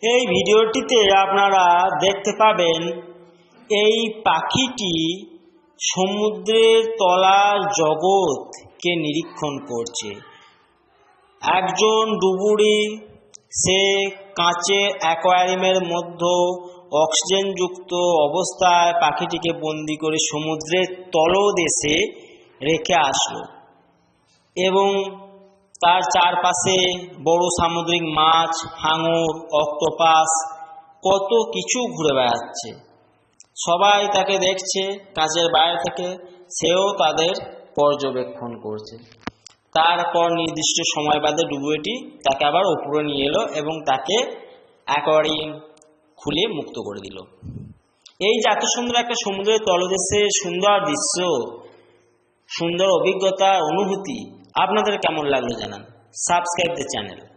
এই ভিডিওটিতে আপনারা দেখতে পাবেন এই পাখিটি সমুদ্রের তলার জগৎকে নিরীক্ষণ করছে। একজন ডুবুরি সে কাঁচের অ্যাকোয়ারিয়ামের মধ্যে অক্সিজেনযুক্ত অবস্থায় পাখিটিকে বন্দি করে সমুদ্রের তলদেশে রেখে আসলো এবং তার চারপাশে বড় সামুদ্রিক মাছ, হাঙর, অক্টোপাস কত কিছু ঘুরে বেড়াচ্ছে। সবাই তাকে দেখছে কাঁচের বাইরে থেকে, সেও তাদের পর্যবেক্ষণ করছে। তারপর নির্দিষ্ট সময় বাদে ডুবুরিটি তাকে আবার উপরে নিয়ে এলো এবং তাকে অ্যাকোয়ারিয়াম খুলে মুক্ত করে দিল। এই যে এত সুন্দর একটা সমুদ্রের তলদেশে সুন্দর দৃশ্য, সুন্দর অভিজ্ঞতা, অনুভূতি আপনাদের কেমন লাগলো জানান। Subscribe the channel.